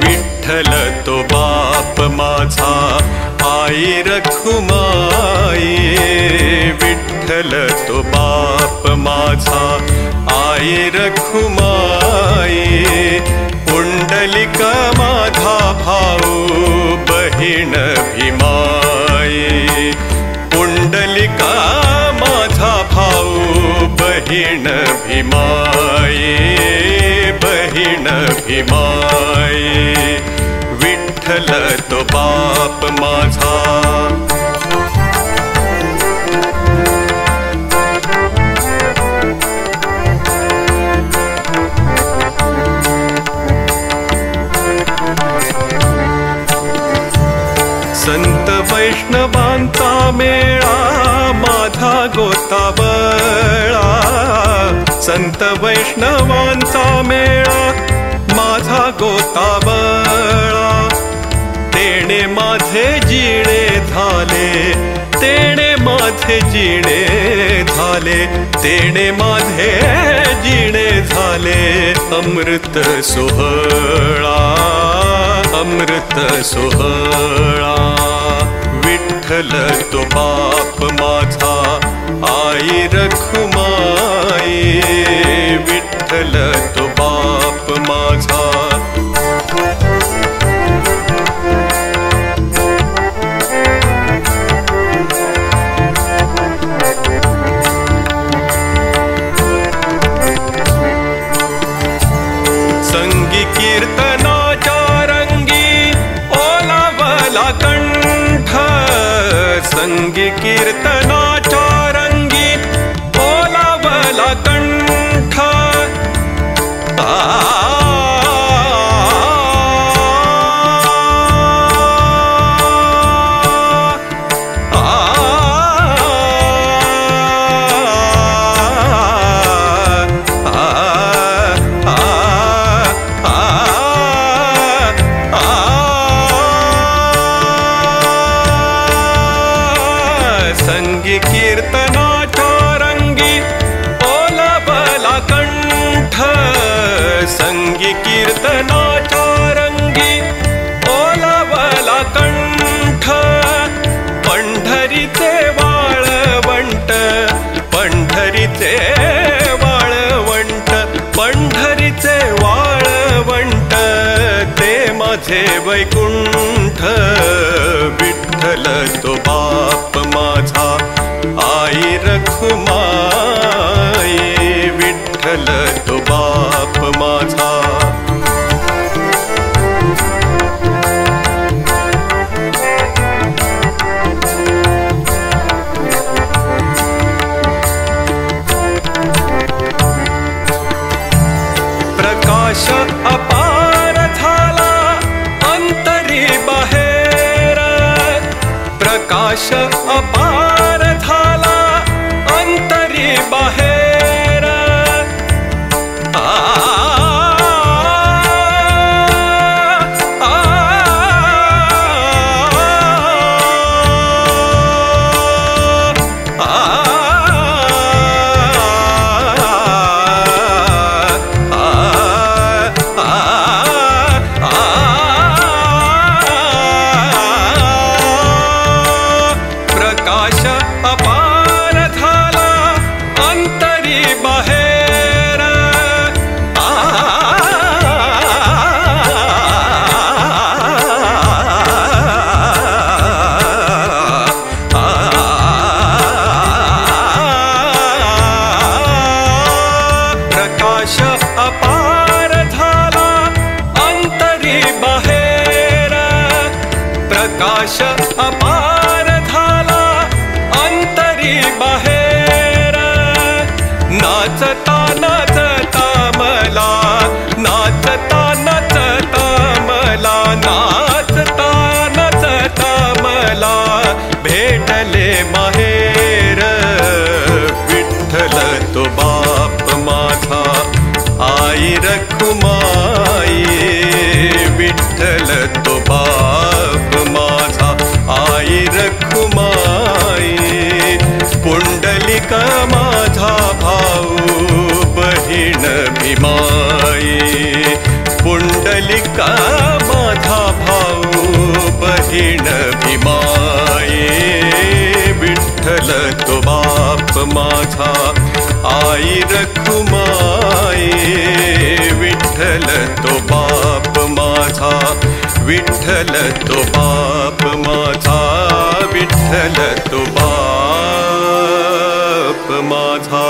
विठ्ठल तो बाप माझा आई रखुमाई, विठ्ठल तो बाप माझा आई रखुमाई, पुंडलिका माझा भाऊ बहीण भीमाई, पुंडलिका माझा भाऊ बहीण भीमाई, बहीण भीमाई, विठ्ठल तो बाप माझा। संत वैष्णवांचा मेळा माझा गोतावळा, संत वैष्णवांचा मेळा माझा गोतावळा, तेणे माझे जिणे झाले, तेणे माझे जिणे झाले, तेणे माझे जिणे झाले, अमृत सोहळा, अमृत सोहळा, विठ्ठल तो बाप माझा आई रखुमाई, विठ्ठल तो बाप माझा। संगी कीर्तनाच्या रंगी ओलावला कंठ, संगी कीर्तनाच्या रंगी ओलावला कंठ, संगी कीर्तनाच्या रंगी ओलावला कंठ, संगी कीर्तनाच्या रंगी ओलावला कंठ, पंढरीचे वाळवंट, पंढरीचे वाळवंट, पंढरीचे वाळवंट, ते माझे वैकुंठ, विठ्ठल तो बाप माझा आई रखुमाई, विठ्ठल तो बाप माझा। प्रकाश अपार झाला अंतरी बाहेर, प्रकाश अपार झाला अंतरी बाहेर, प्रकाश अपार झाला अंतरी बाहेर, प्रकाश अपार झाला अंतरी बाहेर, प्रकाश अपार झाला अंतरी बाहेर, नाचता माझा आई रखुमाई विठ्ठल तो बाप माझा विठ्ठल तो बाप माझा विठ्ठल तो बाप माझा